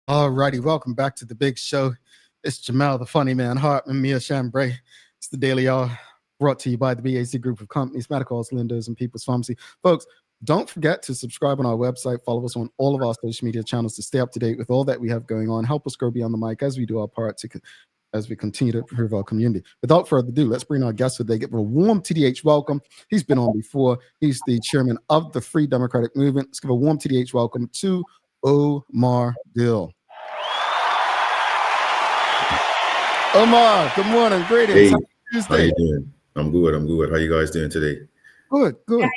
All righty, welcome back to the big show. It's Jamel, the funny man, Hartman, Mia Chambray. It's the Daily Hour, brought to you by the BAC Group of Companies, Medicals, Lenders, and People's Pharmacy. Folks, don't forget to subscribe on our website. Follow us on all of our social media channels to stay up to date with all that we have going on. Help us grow beyond the mic as we do our part as we continue to improve our community. Without further ado, let's bring our guest today. Give a warm TDH welcome. He's been on before. He's the chairman of the Free Democratic Movement. Let's give a warm TDH welcome to Omar Dill. Omar, good morning. Greetings. Hey, how you doing? I'm good. How you guys doing today? Good. Good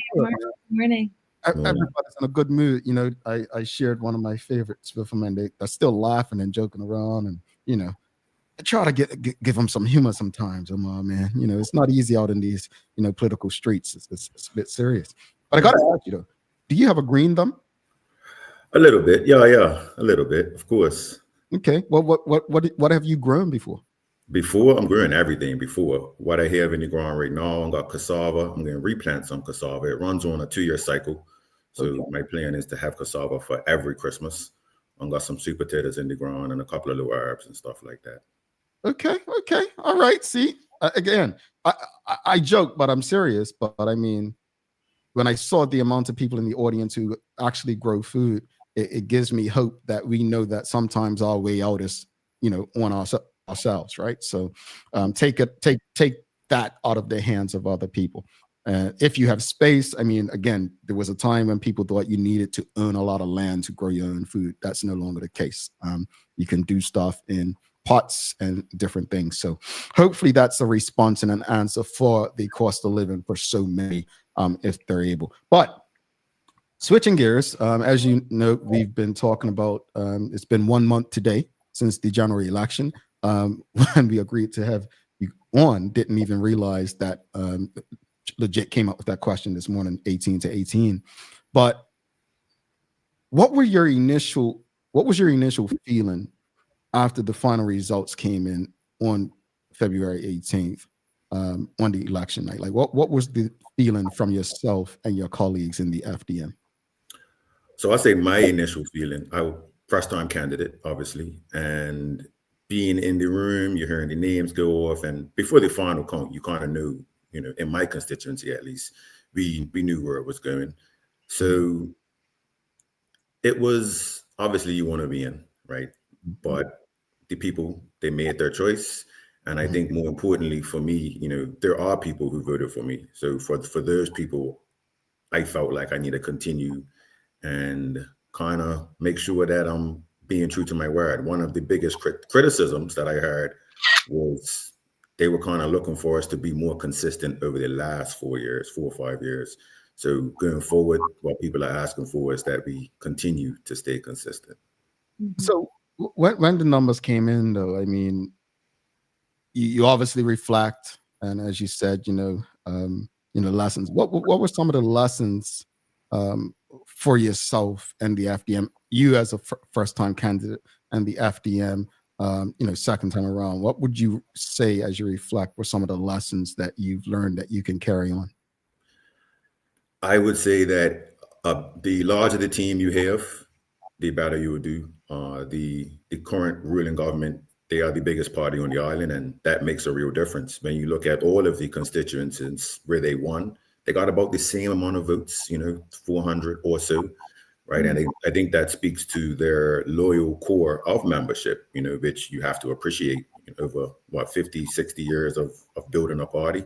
morning. Everybody's in a good mood. You know, I shared one of my favorites with them, and they're still laughing and joking around, and I try to give them some humor sometimes. Omar, man, it's not easy out in these political streets. It's a bit serious. But I got to ask you though, do you have a green thumb? A little bit, yeah, a little bit, of course. Okay. Well, what have you grown before? Before, I'm growing everything. Before, what I have in the ground right now, I got cassava. I'm going to replant some cassava. It runs on a 2-year cycle. So My plan is to have cassava for every Christmas. I got some sweet potatoes in the ground and a couple of little herbs and stuff like that. Okay. All right. See, again, I joke, but I'm serious. But I mean, when I saw the amount of people in the audience who actually grow food, it gives me hope that we know that sometimes our way out is, on ourselves, right? So take that out of the hands of other people. If you have space, I mean, again, there was a time when people thought you needed to own a lot of land to grow your own food. That's no longer the case. You can do stuff in pots and different things. So hopefully that's a response and an answer for the cost of living for so many, if they're able. But switching gears, as you know, we've been talking about, it's been 1 month today since the January election. When we agreed to have you on, didn't even realize that legit came up with that question this morning, 18 to 18. But what was your initial feeling after the final results came in on February 18th, on the election night? Like what was the feeling from yourself and your colleagues in the FDM? So I say my initial feeling, first time candidate, obviously, and being in the room, you're hearing the names go off, and before the final count, you kind of knew, in my constituency at least, we knew where it was going. So it was obviously you want to be in, right? But the people, they made their choice. And I think more importantly for me, there are people who voted for me. So for those people, I felt like I need to continue and kind of make sure that I'm being true to my word. One of the biggest criticisms that I heard was they were kind of looking for us to be more consistent over the last 4 or 5 years. So going forward, what people are asking for is that we continue to stay consistent. So when the numbers came in, though, I mean, you obviously reflect, and as you said, lessons. What were some of the lessons for yourself and the FDM? You as a first-time candidate and the FDM, second time around. What would you say as you reflect were some of the lessons that you've learned that you can carry on? I would say that the larger the team you have, the better you will do. The current ruling government, they are the biggest party on the island, and that makes a real difference. When you look at all of the constituencies where they won, they got about the same amount of votes, 400 or so, right? And I think that speaks to their loyal core of membership, which you have to appreciate over 50, 60 years of building a party.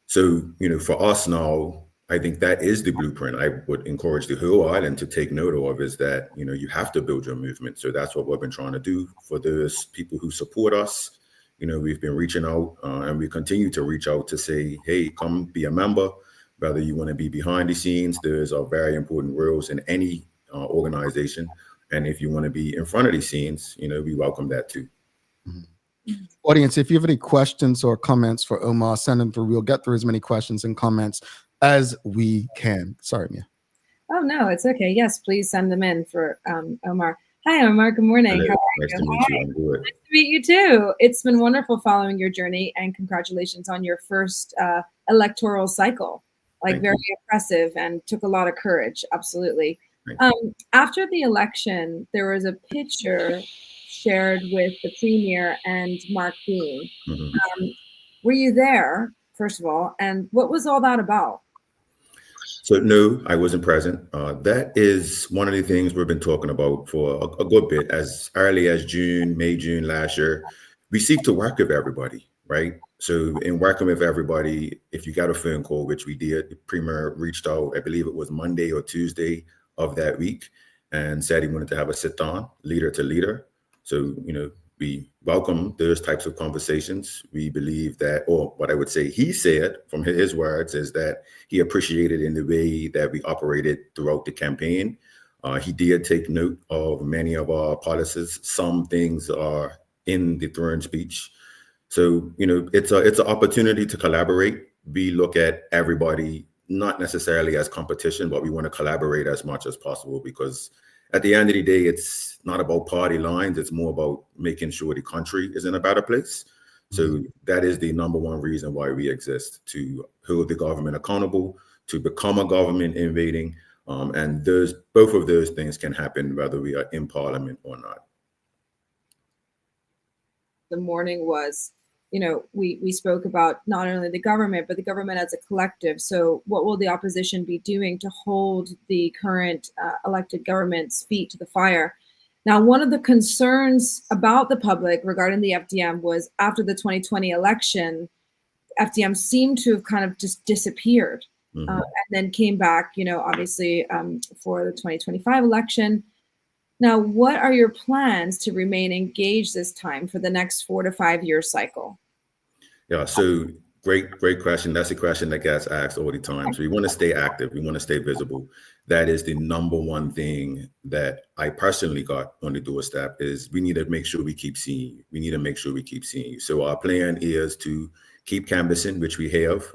So, for us now, I think that is the blueprint. I would encourage the whole island to take note of, is that, you have to build your movement. So that's what we've been trying to do for those people who support us. We've been reaching out and we continue to reach out to say, hey, come be a member. Whether you want to be behind the scenes, there's a very important roles in any organization. And if you want to be in front of the scenes, we welcome that too. Audience, if you have any questions or comments for Omar, send them through. We'll get through as many questions and comments as we can. Sorry, Mia. Oh, no, it's okay. Yes, please send them in for Omar. Hi, Omar. Good morning. Hello. How are Nice you? to meet you. I'm good. Nice to meet you too. It's been wonderful following your journey, and congratulations on your first electoral cycle. Very impressive, and took a lot of courage. Absolutely. After the election, there was a picture shared with the premier and Mark Bean. Were you there, first of all? And what was all that about? So no, I wasn't present. That is one of the things we've been talking about for a good bit. As early as May, June last year, we seek to work with everybody, right? So in working with everybody, if you got a phone call, which we did, the premier reached out, I believe it was Monday or Tuesday of that week, and said he wanted to have a sit down, leader to leader. So, we welcome those types of conversations. We believe that, or what I would say he said from his words, is that he appreciated in the way that we operated throughout the campaign. He did take note of many of our policies. Some things are in the throne speech. So, it's an opportunity to collaborate. We look at everybody not necessarily as competition, but we want to collaborate as much as possible, because at the end of the day, it's not about party lines. It's more about making sure the country is in a better place. So that is the number one reason why we exist, to hold the government accountable, to become a government invading. And both of those things can happen whether we are in parliament or not. The morning was, we spoke about not only the government, but the government as a collective. So what will the opposition be doing to hold the current elected government's feet to the fire? Now, one of the concerns about the public regarding the FDM was after the 2020 election, FDM seemed to have kind of just disappeared and then came back, obviously for the 2025 election. Now, what are your plans to remain engaged this time for the next 4 to 5 year cycle? Yeah, so great question. That's a question that gets asked all the time. So we want to stay active. We want to stay visible. That is the number one thing that I personally got on the doorstep, is we need to make sure we keep seeing you. We need to make sure we keep seeing you. So our plan is to keep canvassing, which we have.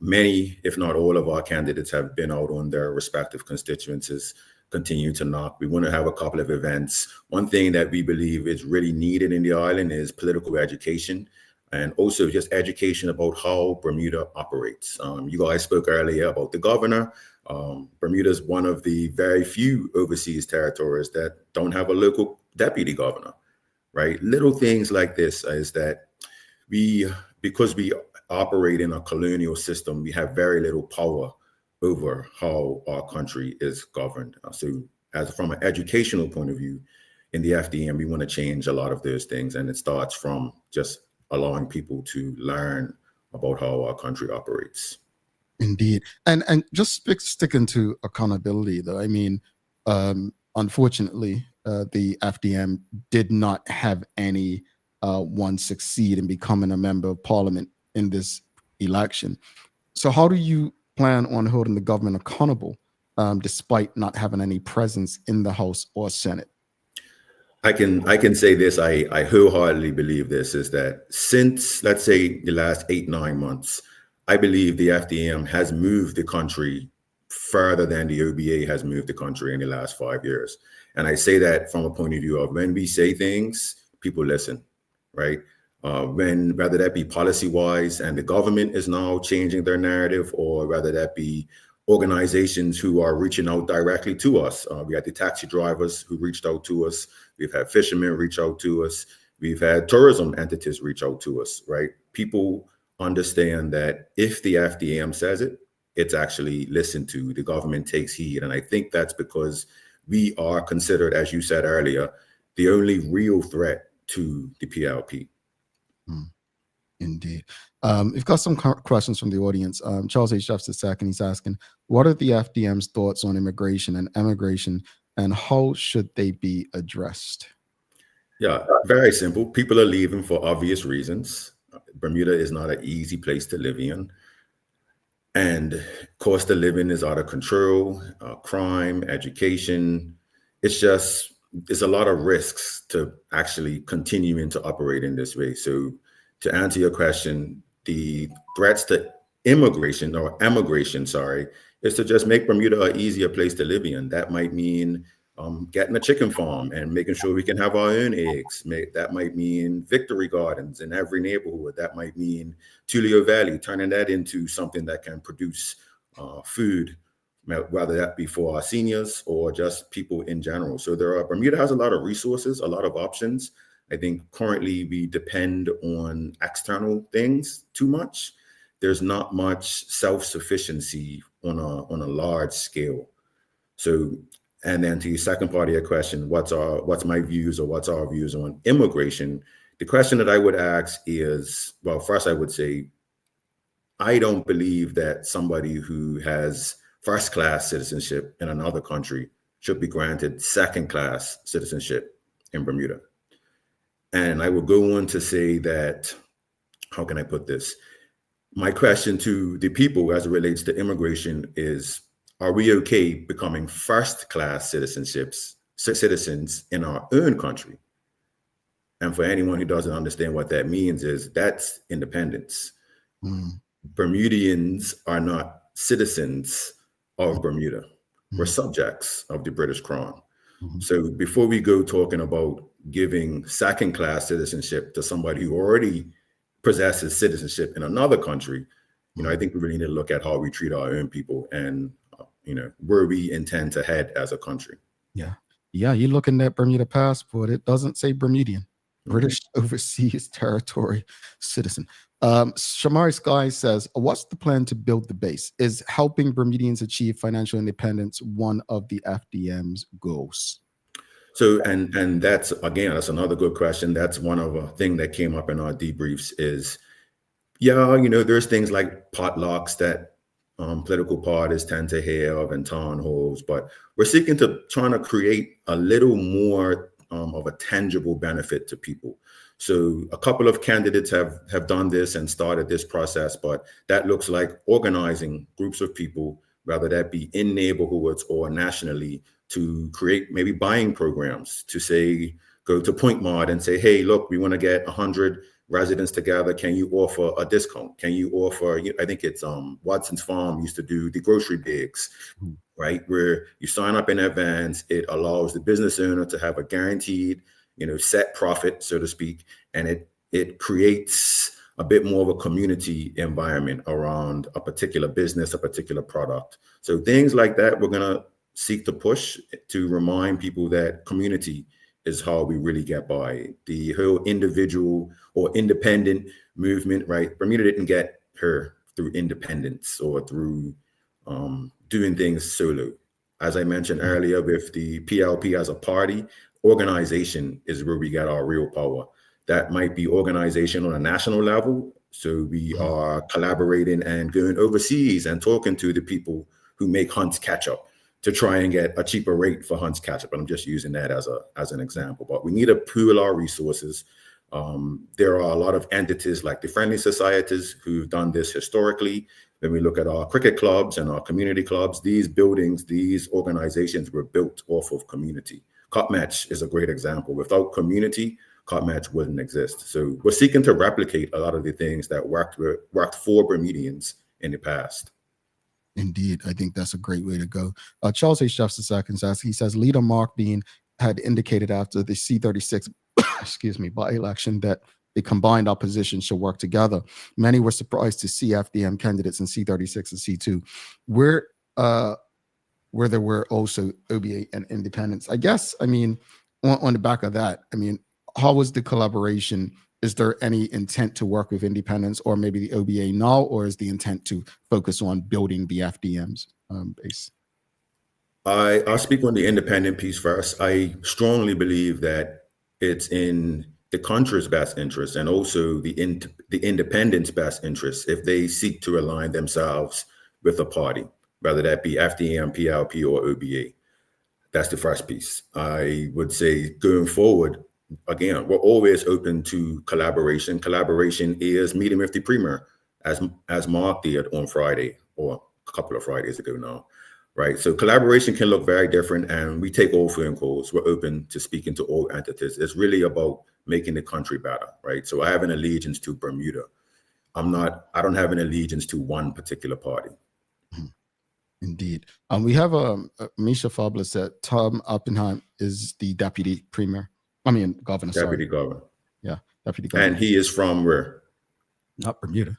Many, if not all of our candidates have been out on their respective constituencies, continue to knock. We want to have a couple of events. One thing that we believe is really needed in the island is political education, and also just education about how Bermuda operates. You guys spoke earlier about the governor. Bermuda is one of the very few overseas territories that don't have a local deputy governor, right? Little things like this is that because we operate in a colonial system, we have very little power over how our country is governed. So from an educational point of view, in the FDM, we want to change a lot of those things. And it starts from just allowing people to learn about how our country operates. Indeed. And just sticking to accountability, though, I mean, unfortunately, the FDM did not have any one succeed in becoming a member of parliament in this election. So how do you plan on holding the government accountable despite not having any presence in the House or Senate? I can say this, I wholeheartedly believe this, is that since, let's say, the last 8-9 months, I believe the FDM has moved the country further than the OBA has moved the country in the last 5 years. And I say that from a point of view of when we say things, people listen, right? Whether that be policy-wise and the government is now changing their narrative, or whether that be organizations who are reaching out directly to us. We had the taxi drivers who reached out to us. We've had fishermen reach out to us. We've had tourism entities reach out to us, right? People understand that if the FDM says it, it's actually listened to. The government takes heed. And I think that's because we are considered, as you said earlier, the only real threat to the PLP. Indeed. We've got some questions from the audience. Charles H. Justice II, he's asking, what are the FDM's thoughts on immigration and emigration, and how should they be addressed? Yeah, very simple. People are leaving for obvious reasons. Bermuda is not an easy place to live in. And cost of living is out of control, crime, education. It's a lot of risks to actually continuing to operate in this way. So to answer your question, the threats to emigration, is to just make Bermuda an easier place to live in. That might mean getting a chicken farm and making sure we can have our own eggs. That might mean victory gardens in every neighborhood. That might mean Tulio Valley, turning that into something that can produce food whether that be for our seniors or just people in general. So Bermuda has a lot of resources, a lot of options. I think currently we depend on external things too much. There's not much self-sufficiency on a large scale. So, and then to your second part of your question, what's my views or what's our views on immigration? The question that I would ask is, well, first I would say, I don't believe that somebody who has first-class citizenship in another country should be granted second-class citizenship in Bermuda. And I will go on to say that, how can I put this? My question to the people as it relates to immigration is, are we okay becoming first-class citizens in our own country? And for anyone who doesn't understand what that means, is that's independence. Bermudians are not citizens of Bermuda. We're subjects of the British Crown. So before we go talking about giving second-class citizenship to somebody who already possesses citizenship in another country, I think we really need to look at how we treat our own people and, where we intend to head as a country. Yeah. You look in that Bermuda passport, it doesn't say Bermudian. British overseas territory citizen. Shamari Sky says, what's the plan to build the base? Is helping Bermudians achieve financial independence one of the FDM's goals? So, and that's another good question. That's one of a thing that came up in our debriefs is, there's things like potlucks that political parties tend to have and town halls, but we're trying to create a little more of a tangible benefit to people. So a couple of candidates have done this and started this process, but that looks like organizing groups of people, whether that be in neighborhoods or nationally, to create maybe buying programs to say, go to Point Mart and say, hey, look, we want to get 100 residents together. Can you offer a discount? Can you offer, I think it's Watson's Farm used to do the grocery bags, right? Where you sign up in advance, it allows the business owner to have a guaranteed, set profit, so to speak. And it creates a bit more of a community environment around a particular business, a particular product. So things like that, we're going to seek to push to remind people that community is how we really get by. The whole individual or independent movement, right? Bermuda didn't get her through independence or through doing things solo. As I mentioned earlier, with the PLP as a party, organization is where we get our real power. That might be organization on a national level. So we are collaborating and going overseas and talking to the people who make Hunt's ketchup to try and get a cheaper rate for Hunt's ketchup. And I'm just using that as an example, but we need to pool our resources. There are a lot of entities like the friendly societies who've done this historically. When we look at our cricket clubs and our community clubs, these buildings, these organizations were built off of community. Cup Match is a great example. Without community, Cup Match wouldn't exist. So we're seeking to replicate a lot of the things that worked for Bermudians in the past. Indeed, I think that's a great way to go. Charles H. Jefferson says, he says, Leader Mark Bean had indicated after the C-36 by-election that the combined opposition should work together. Many were surprised to see FDM candidates in C-36 and C-2, where there were also OBA and independents. I guess, on the back of that, how was the collaboration? Is there any intent to work with independents or maybe the OBA now, or is the intent to focus on building the FDM's base? I'll speak on the independent piece first. I strongly believe that it's in the country's best interest and also the independents' best interest if they seek to align themselves with a party, whether that be FDM, PLP, or OBA. That's the first piece. I would say going forward, again, we're always open to collaboration. Collaboration is meeting with the premier, as Mark did on Friday, or a couple of Fridays ago now, right? So collaboration can look very different, and we take all phone calls. We're open to speaking to all entities. It's really about making the country better, right? So I have an allegiance to Bermuda. I don't have an allegiance to one particular party. Indeed. We have Misha Fabler said Tom Oppenheim is the deputy premier. Governor. Deputy governor. Yeah, deputy governor. And he is from where? Not Bermuda.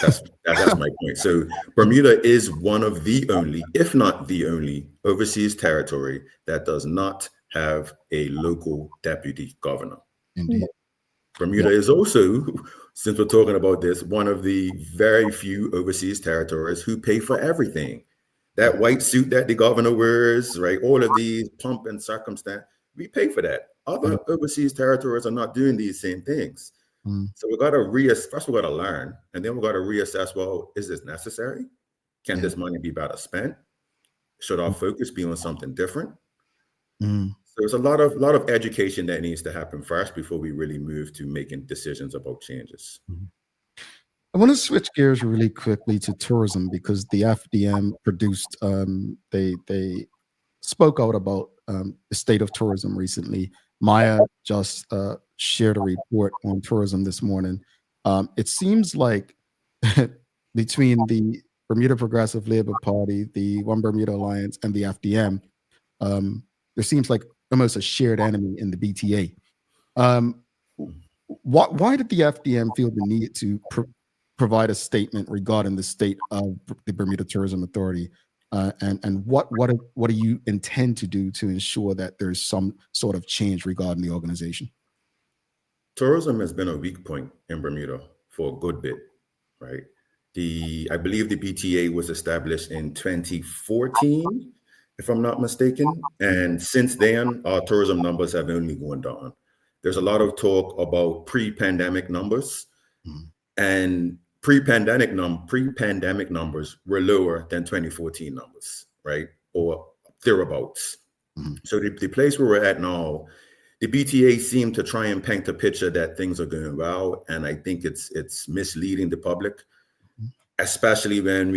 That's my point. So Bermuda is one of the only, if not the only, overseas territory that does not have a local deputy governor. Indeed. Bermuda is also, since we're talking about this, one of the very few overseas territories who pay for everything. That white suit that the governor wears, right? All of these pomp and circumstance, we pay for that. Other overseas territories are not doing these same things. So we got to reassess. First, we got to learn, and then we got to reassess. Well, is this necessary? Can this money be better spent? Should our focus be on something different? So there's a lot of education that needs to happen first before we really move to making decisions about changes. I want to switch gears really quickly to tourism because the FDM produced. They spoke out about the state of tourism recently. Maya just shared a report on tourism this morning. It seems like between the Bermuda Progressive Labour Party, the One Bermuda Alliance, and the FDM, there seems like almost a shared enemy in the BTA. Why did the FDM feel the need to provide a statement regarding the state of the Bermuda Tourism Authority? And what do you intend to do to ensure that there's some sort of change regarding the organization? Tourism has been a weak point in Bermuda for a good bit, right? I believe the BTA was established in 2014, if I'm not mistaken. And since then, our tourism numbers have only gone down. There's a lot of talk about pre-pandemic numbers, and pre-pandemic numbers were lower than 2014 numbers, right? Or thereabouts. So the place where we're at now, the BTA seemed to try and paint a picture that things are going well, and I think it's misleading the public, especially when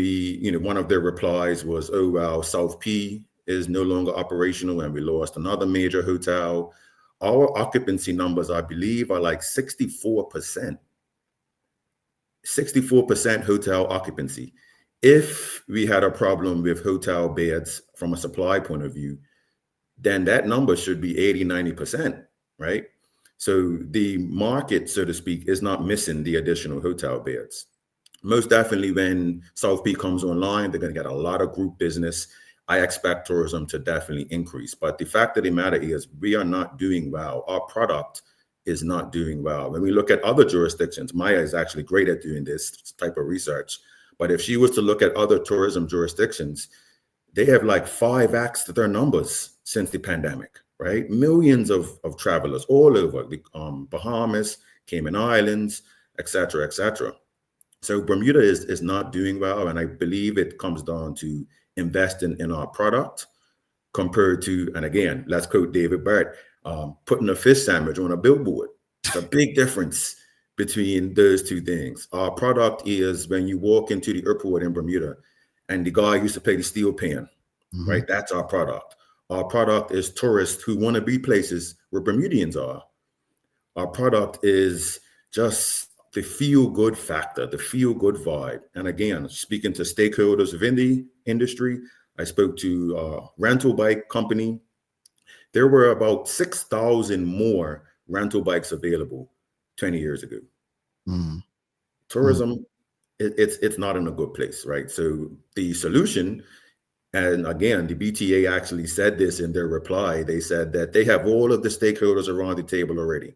one of their replies was, "Oh well, South P is no longer operational, and we lost another major hotel." Our occupancy numbers, I believe, are like 64%. 64% hotel occupancy. If we had a problem with hotel beds from a supply point of view, then that number should be 80, 90%, right? So the market, so to speak, is not missing the additional hotel beds. Most definitely when South Peak comes online, they're going to get a lot of group business. I expect tourism to definitely increase. But the fact of the matter is we are not doing well. Our product is not doing well. When we look at other jurisdictions, Maya is actually great at doing this type of research. But if she was to look at other tourism jurisdictions, they have like 5x their numbers since the pandemic, right? Millions of travelers all over the Bahamas, Cayman Islands, et cetera, et cetera. So Bermuda is not doing well. And I believe it comes down to investing in our product compared to, and again, let's quote David Barrett, putting a fish sandwich on a billboard. It's a big difference between those two things. Our product is when you walk into the airport in Bermuda and the guy used to play the steel pan, right? That's our product. Our product is tourists who want to be places where Bermudians are. Our product is just the feel-good factor, the feel-good vibe. And again, speaking to stakeholders within the industry, I spoke to a rental bike company. There were about 6,000 more rental bikes available 20 years ago. Tourism, it's not in a good place, right? So the solution, and again, the BTA actually said this in their reply. They said that they have all of the stakeholders around the table already.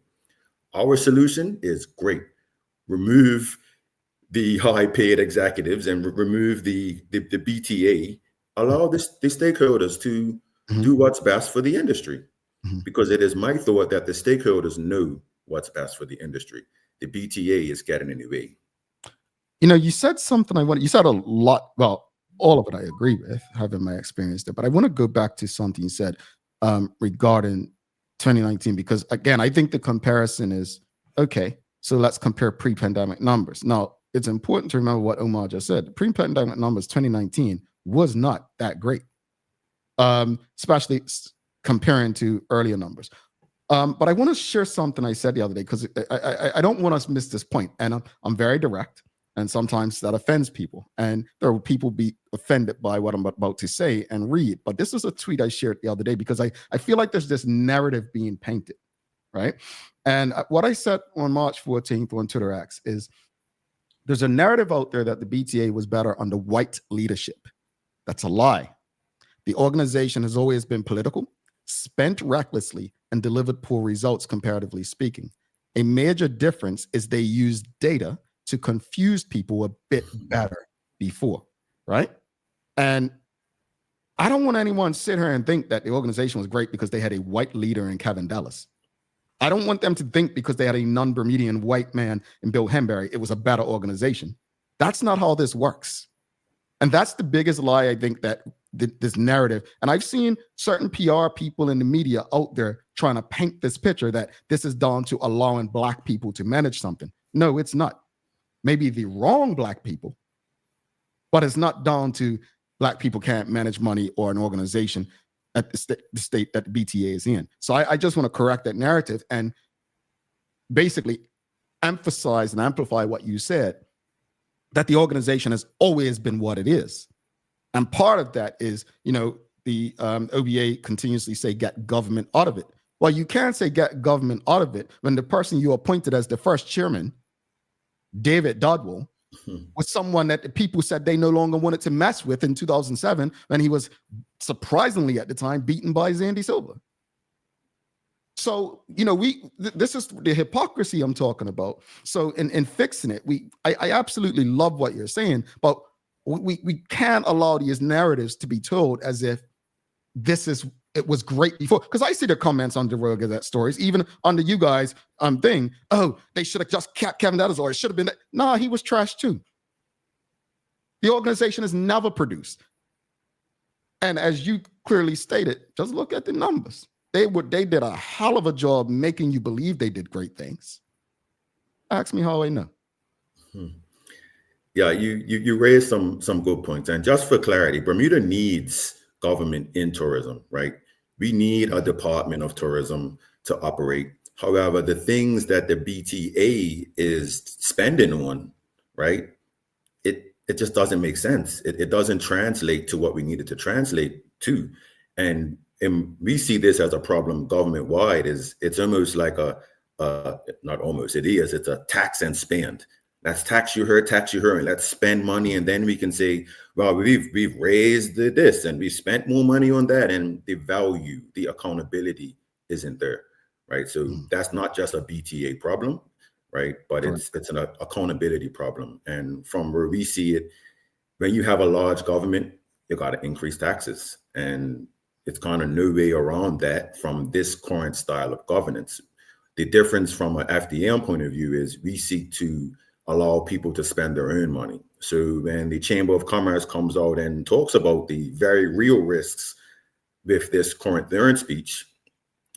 Our solution is great. Remove the high-paid executives and remove the BTA. Allow the stakeholders to do what's best for the industry. Because it is my thought that the stakeholders know what's best for the industry. The BTA is getting in the way. You said something you said a lot. Well, all of it I agree with, having my experience there. But I want to go back to something you said regarding 2019, because again, I think the comparison is, okay, so let's compare pre-pandemic numbers. Now, it's important to remember what Omar just said. The pre-pandemic numbers 2019 was not that great, especially comparing to earlier numbers. But I want to share something I said the other day, because I don't want us to miss this point. And I'm very direct, and sometimes that offends people. And there will people be offended by what I'm about to say and read. But this is a tweet I shared the other day because I feel like there's this narrative being painted, right? And what I said on March 14th on Twitter X is, There's a narrative out there that the BTA was better under white leadership. That's a lie. The organization has always been political, spent recklessly, and delivered poor results, comparatively speaking. A major difference is they used data to confuse people a bit better before, right? And I don't want anyone to sit here and think that the organization was great because they had a white leader in Kevin Dallas. I don't want them to think because they had a non-Bermudian white man in Bill Hembury, it was a better organization. That's not how this works. And that's the biggest lie, I think, that this narrative. And I've seen certain PR people in the media out there trying to paint this picture that this is down to allowing Black people to manage something. No, it's not. Maybe the wrong Black people, but it's not down to Black people can't manage money or an organization at the state that the BTA is in. So I just want to correct that narrative and basically emphasize and amplify what you said, that the organization has always been what it is. And part of that is, the OBA continuously say get government out of it. Well, you can't say get government out of it when the person you appointed as the first chairman, David Dodwell, was someone that the people said they no longer wanted to mess with in 2007 when he was surprisingly at the time beaten by Zandy Silva. So, this is the hypocrisy I'm talking about. So in fixing it, I absolutely love what you're saying, but we can't allow these narratives to be told as if it was great before. Because I see the comments on the Royal Gazette stories, even under you guys thing. Oh, they should have just kept Kevin Dallas, or it should have been that. Nah, he was trash too. The organization has never produced. And as you clearly stated, just look at the numbers. They did a hell of a job making you believe they did great things. Ask me how I know. Yeah, you raised some good points. And just for clarity, Bermuda needs government in tourism, right? We need a Department of Tourism to operate. However, the things that the BTA is spending on, right, it just doesn't make sense. It doesn't translate to what we needed to translate to. And we see this as a problem government-wide. It's almost like not almost, it is, it's a tax and spend. Let's tax you here, and let's spend money. And then we can say, well, we've raised this and we spent more money on that, and the value, the accountability isn't there, right? So that's not just a BTA problem, right? But it's an accountability problem. And from where we see it, when you have a large government, you got to increase taxes. And it's kind of no way around that from this current style of governance. The difference from an FDM point of view is we seek to allow people to spend their own money. So when the Chamber of Commerce comes out and talks about the very real risks with this current Thurn speech,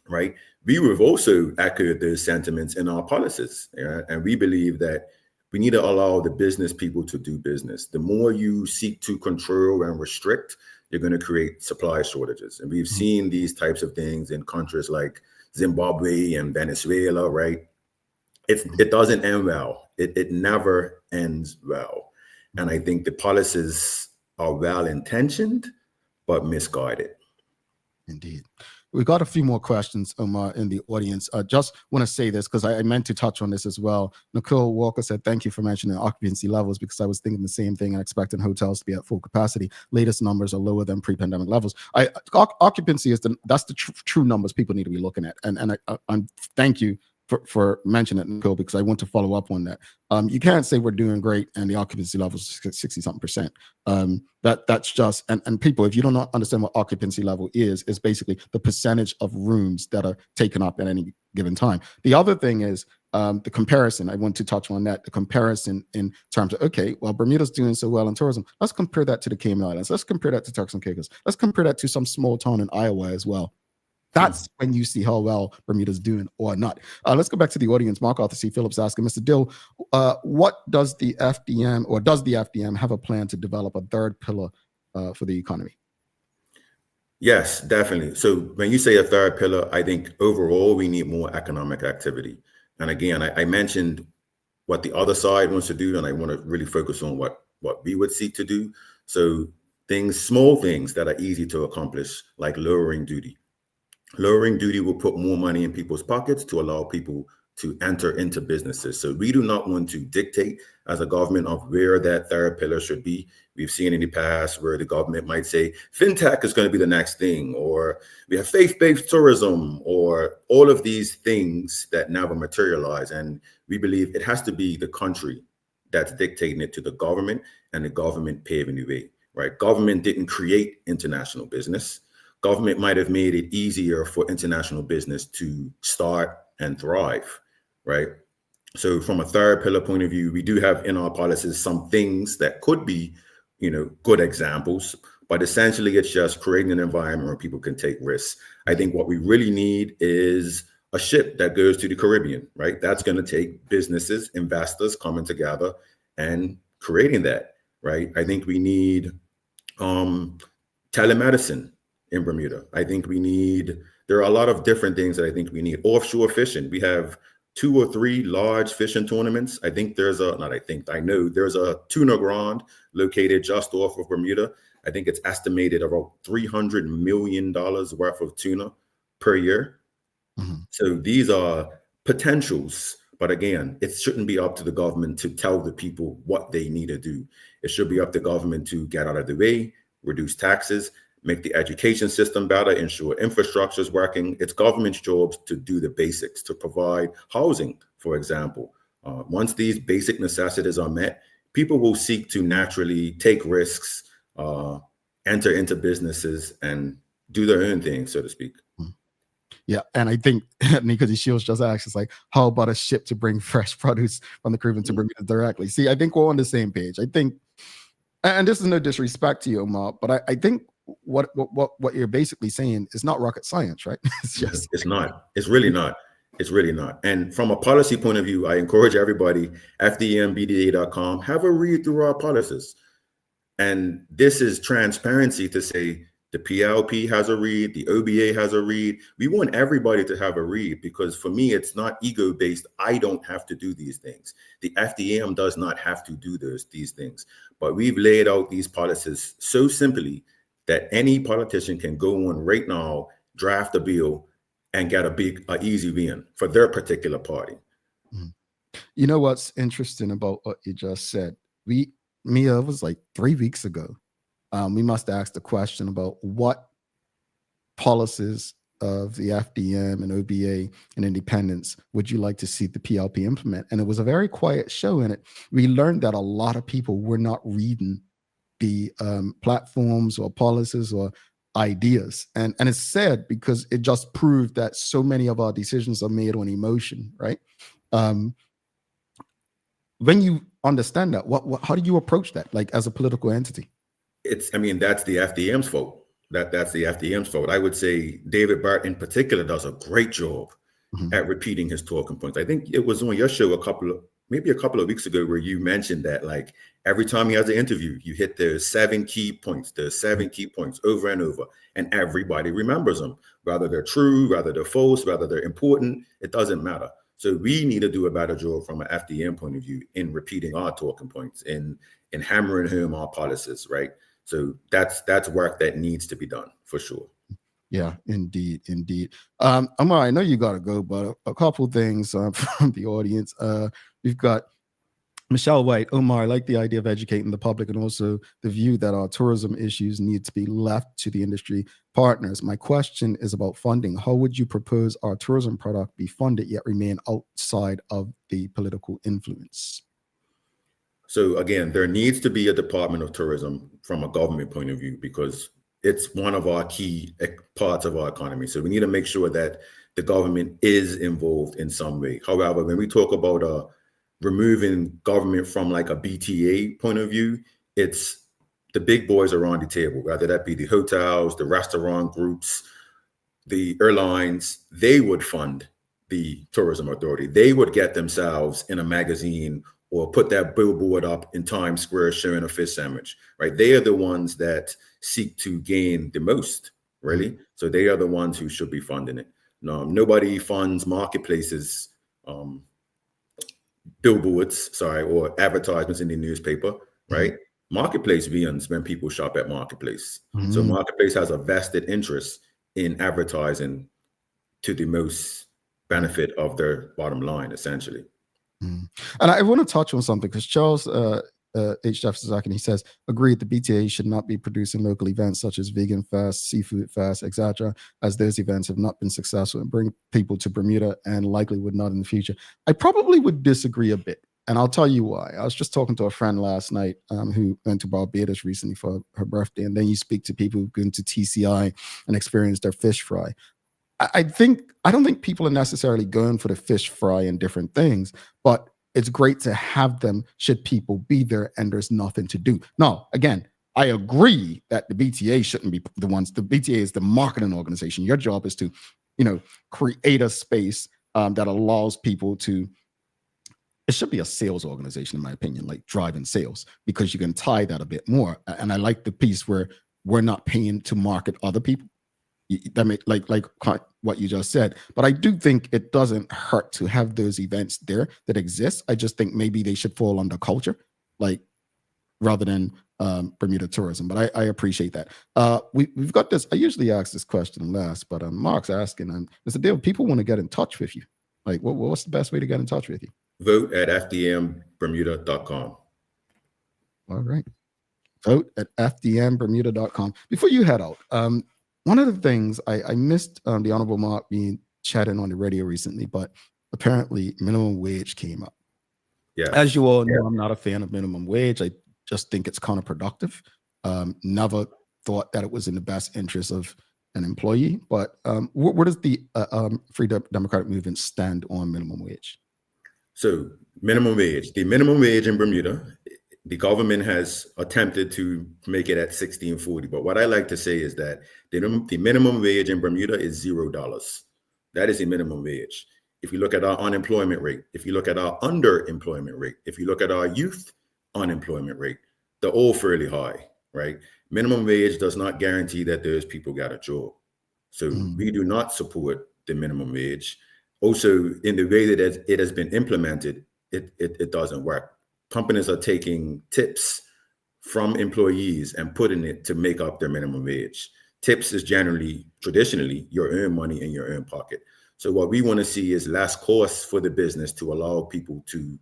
right, we have also echoed those sentiments in our policies. And we believe that we need to allow the business people to do business. The more you seek to control and restrict, you're going to create supply shortages. And we've seen these types of things in countries like Zimbabwe and Venezuela, right? It doesn't end well. It never ends well. And I think the policies are well-intentioned, but misguided. Indeed. We got a few more questions, Omar, in the audience. Just want to say this because I meant to touch on this as well. Nicole Walker said, thank you for mentioning occupancy levels, because I was thinking the same thing and expecting hotels to be at full capacity. Latest numbers are lower than pre-pandemic levels. Occupancy is that's the true numbers people need to be looking at. And I thank you for mentioning it, Nicole, because I want to follow up on that. You can't say we're doing great and the occupancy level is 60-something%. That's just, and people, if you don't understand what occupancy level is basically the percentage of rooms that are taken up at any given time. The other thing is the comparison. I want to touch on that, the comparison in terms of, okay, well, Bermuda's doing so well in tourism. Let's compare that to the Cayman Islands. Let's compare that to Turks and Caicos. Let's compare that to some small town in Iowa as well. That's when you see how well Bermuda's doing or not. Let's go back to the audience. Mark Arthur C. Phillips asking, Mr. Dill, what does the FDM, or does the FDM have a plan to develop a third pillar for the economy? Yes, definitely. So when you say a third pillar, I think overall we need more economic activity. And again, I mentioned what the other side wants to do, and I want to really focus on what we would seek to do. So small things that are easy to accomplish, like lowering duty. Lowering duty will put more money in people's pockets to allow people to enter into businesses. So we do not want to dictate as a government of where that third pillar should be. We've seen in the past where the government might say fintech is going to be the next thing, or we have faith-based tourism, or all of these things that never materialize. And we believe it has to be the country that's dictating it to the government, and the government paving the way, right? Government didn't create international business. Government might have made it easier for international business to start and thrive, right? So from a third pillar point of view, we do have in our policies some things that could be, good examples, but essentially it's just creating an environment where people can take risks. I think what we really need is a ship that goes to the Caribbean, right? That's going to take businesses, investors coming together and creating that, right? I think we need telemedicine in Bermuda. I think there are a lot of different things that I think we need. Offshore fishing. We have 2 or 3 large fishing tournaments. I know there's a tuna ground located just off of Bermuda. I think it's estimated about $300 million worth of tuna per year. Mm-hmm. So these are potentials, but again, it shouldn't be up to the government to tell the people what they need to do. It should be up to government to get out of the way, reduce taxes, make the education system better, ensure infrastructure is working. It's government's jobs to do the basics, to provide housing, for example. Once these basic necessities are met, people will seek to naturally take risks, enter into businesses, and do their own thing, so to speak. Yeah, and I think Nika Shields just asked, it's like, how about a ship to bring fresh produce from the Caribbean to Bermuda directly? See, I think we're on the same page. I think, and this is no disrespect to you, Omar, but I think what you're basically saying is not rocket science, right? It's not. It's really not. It's really not. And from a policy point of view, I encourage everybody, FDMBDA.com, have a read through our policies. And this is transparency to say the PLP has a read, the OBA has a read. We want everybody to have a read, because for me, it's not ego-based. I don't have to do these things. The FDM does not have to do these things. But we've laid out these policies so simply that any politician can go on right now, draft a bill, and get a easy win for their particular party. You know what's interesting about what you just said? Mia, was like 3 weeks ago. We must ask the question about what policies of the FDM and OBA and independence would you like to see the PLP implement? And it was a very quiet show in it. We learned that a lot of people were not reading the platforms or policies or ideas. And it's sad, because it just proved that so many of our decisions are made on emotion, right? When you understand that, how do you approach that, like as a political entity? That's the FDM's fault. That's the FDM's fault. I would say David Bart in particular does a great job at repeating his talking points. I think it was on your show a couple of weeks ago where you mentioned that, like, every time he has an interview, you hit the 7 key points, over and over, and everybody remembers them, whether they're true, whether they're false, whether they're important, it doesn't matter. So we need to do a better job from an FDM point of view in repeating our talking points, in hammering home our policies, right? So that's work that needs to be done for sure. Yeah, indeed. Omar, I know you got to go, but a couple things from the audience. We've got Michelle White. Omar, I like the idea of educating the public, and also the view that our tourism issues need to be left to the industry partners. My question is about funding. How would you propose our tourism product be funded yet remain outside of the political influence? So again, there needs to be a Department of Tourism from a government point of view, because it's one of our key parts of our economy. So we need to make sure that the government is involved in some way. However, when we talk about removing government from like a BTA point of view, it's the big boys around the table, whether that be the hotels, the restaurant groups, the airlines. They would fund the tourism authority. They would get themselves in a magazine or put that billboard up in Times Square showing a fish sandwich, right? They are the ones that seek to gain the most, really. So they are the ones who should be funding it. No, nobody funds marketplaces, billboards, or advertisements in the newspaper, right? Marketplace wins when people shop at Marketplace. So Marketplace has a vested interest in advertising to the most benefit of their bottom line, essentially. And I want to touch on something because Charles H. Jefferson, he says, agreed the BTA should not be producing local events such as vegan fest, seafood fest, etc., as those events have not been successful and bring people to Bermuda and likely would not in the future. I probably would disagree a bit. And I'll tell you why. I was just talking to a friend last night who went to Barbados recently for her birthday. And then you speak to people who've gone to TCI and experienced their fish fry. I don't think people are necessarily going for the fish fry and different things, but it's great to have them should people be there and there's nothing to do. Now, again, I agree that the BTA shouldn't be the ones. The BTA is the marketing organization. Your job is to, create a space that allows people to. It should be a sales organization, in my opinion, like driving sales, because you can tie that a bit more. And I like the piece where we're not paying to market other people. That may, like what you just said, but I do think it doesn't hurt to have those events there that exist. I just think maybe they should fall under culture, like rather than Bermuda tourism. But I appreciate that. We've got this. I usually ask this question last, but Mark's asking, there's a deal. People want to get in touch with you. Like, what's the best way to get in touch with you? Vote at FDMBermuda.com. All right. Vote at FDMBermuda.com. Before you head out, one of the things I missed the Honorable Mark being chatting on the radio recently, but apparently minimum wage came up. Yeah. As you all know, I'm not a fan of minimum wage. I just think it's counterproductive. Never thought that it was in the best interest of an employee. But where does the Free Democratic Movement stand on minimum wage? So minimum wage, the minimum wage in Bermuda, the government has attempted to make it at $16.40. But what I like to say is that the minimum wage in Bermuda is $0. That is the minimum wage. If you look at our unemployment rate, if you look at our underemployment rate, if you look at our youth unemployment rate, they're all fairly high, right? Minimum wage does not guarantee that those people got a job. So we do not support the minimum wage. Also, in the way that it has been implemented, it doesn't work. Companies are taking tips from employees and putting it to make up their minimum wage. Tips is traditionally, your own money in your own pocket. So what we want to see is less costs for the business to allow people to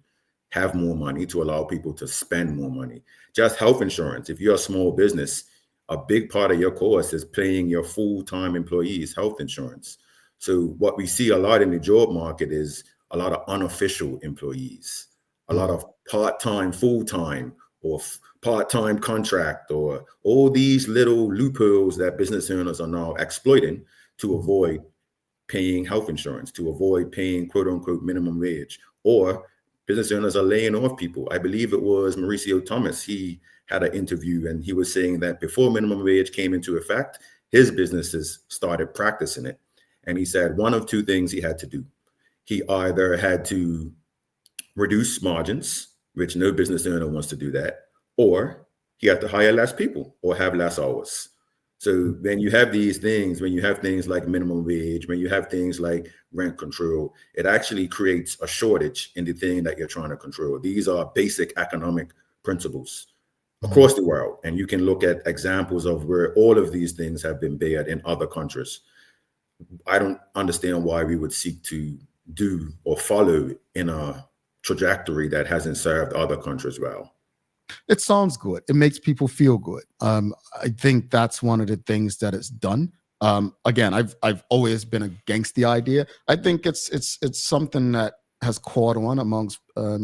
have more money, to allow people to spend more money. Just health insurance. If you're a small business, a big part of your cost is paying your full-time employees health insurance. So what we see a lot in the job market is a lot of unofficial employees, a lot of part-time, full-time, or part-time contract, or all these little loopholes that business owners are now exploiting to avoid paying health insurance, to avoid paying quote unquote minimum wage, or business owners are laying off people. I believe it was Mauricio Thomas. He had an interview and he was saying that before minimum wage came into effect, his businesses started practicing it. And he said one of two things he had to do. He either had to reduce margins, which no business owner wants to do that, or he had to hire less people or have less hours. So when you have these things, when you have things like minimum wage, when you have things like rent control, it actually creates a shortage in the thing that you're trying to control. These are basic economic principles across the world. And you can look at examples of where all of these things have been bared in other countries. I don't understand why we would seek to do or follow in a trajectory that hasn't served other countries well. It sounds good. It makes people feel good. I think that's one of the things that it's done. Again, I've always been against the idea. I think it's something that has caught on amongst a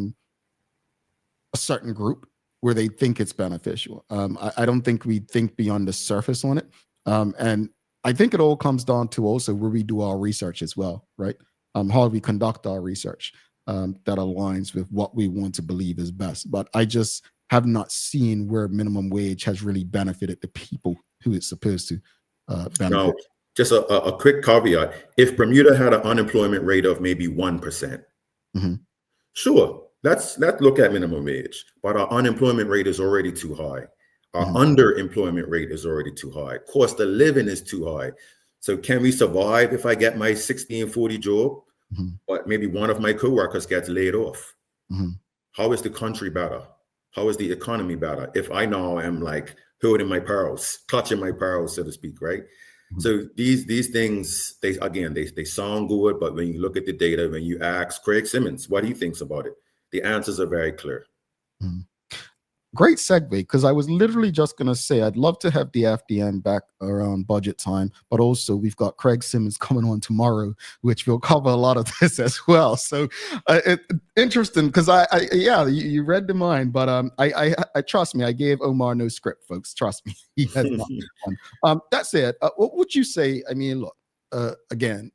certain group where they think it's beneficial. I don't think we think beyond the surface on it. And I think it all comes down to also where we do our research as well, right? How we conduct our research that aligns with what we want to believe is best. But I just have not seen where minimum wage has really benefited the people who it's supposed to benefit. Now, just a quick caveat. If Bermuda had an unemployment rate of maybe 1%, sure, let's look at minimum wage. But our unemployment rate is already too high. Our underemployment rate is already too high. Cost of living is too high. So can we survive if I get my 1640 job, but maybe one of my coworkers gets laid off? How is the country better? How is the economy better if I now am like holding my pearls, clutching my pearls, so to speak, right? So these things, they sound good, but when you look at the data, when you ask Craig Simmons what he thinks about it, the answers are very clear. Mhm. Great segue, because I was literally just going to say I'd love to have the FDM back around budget time, but also we've got Craig Simmons coming on tomorrow, which will cover a lot of this as well. So interesting, because yeah, you read the mind, but I trust me, I gave Omar no script, folks. Trust me, he has not one. That's it. What would you say? I mean, look, again,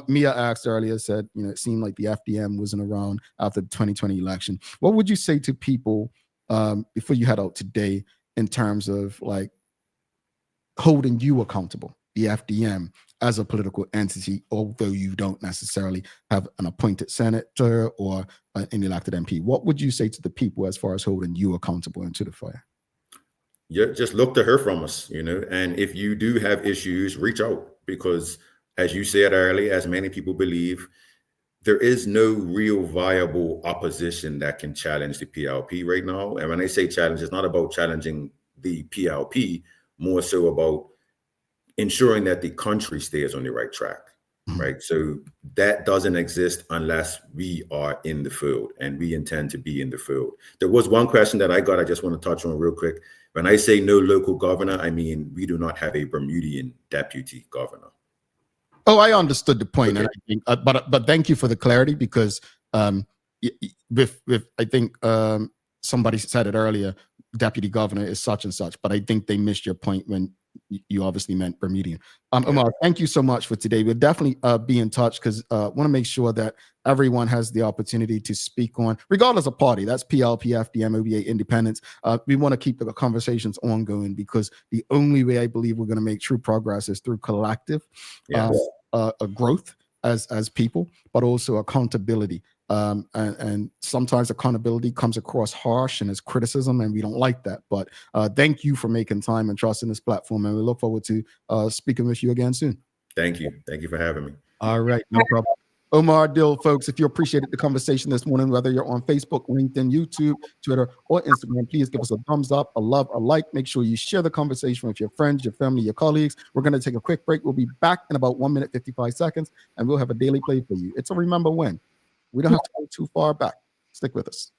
Mia asked earlier, said, it seemed like the FDM wasn't around after the 2020 election. What would you say to people before you head out today in terms of like holding you accountable, the FDM, as a political entity, although you don't necessarily have an appointed senator or an elected MP? What would you say to the people as far as holding you accountable into the fire? Yeah, just look to hear from us, and if you do have issues, reach out, because as you said earlier, as many people believe, there is no real viable opposition that can challenge the PLP right now. And when I say challenge, it's not about challenging the PLP, more so about ensuring that the country stays on the right track, right? So that doesn't exist unless we are in the field, and we intend to be in the field. There was one question that I got, I just want to touch on real quick. When I say no local governor, I mean, we do not have a Bermudian deputy governor. Oh, I understood the point, Okay. and I think, but thank you for the clarity, because with I think somebody said it earlier, deputy governor is such and such, but I think they missed your point when you obviously meant Bermudian. Omar, thank you so much for today. We'll definitely be in touch, because I want to make sure that everyone has the opportunity to speak on, regardless of party. That's PLP, FDM, OBA, independence. We want to keep the conversations ongoing, because the only way I believe we're going to make true progress is through collective growth as people, but also accountability. And sometimes accountability comes across harsh and as criticism, and we don't like that. But thank you for making time and trusting this platform, and we look forward to speaking with you again soon. Thank you for having me. All right, no problem. Omar Dill, folks, if you appreciated the conversation this morning, whether you're on Facebook, LinkedIn, YouTube, Twitter, or Instagram, please give us a thumbs up, a love, a like. Make sure you share the conversation with your friends, your family, your colleagues. We're going to take a quick break. We'll be back in about 1 minute, 55 seconds, and we'll have a daily play for you. It's a remember when. We don't have to go too far back. Stick with us.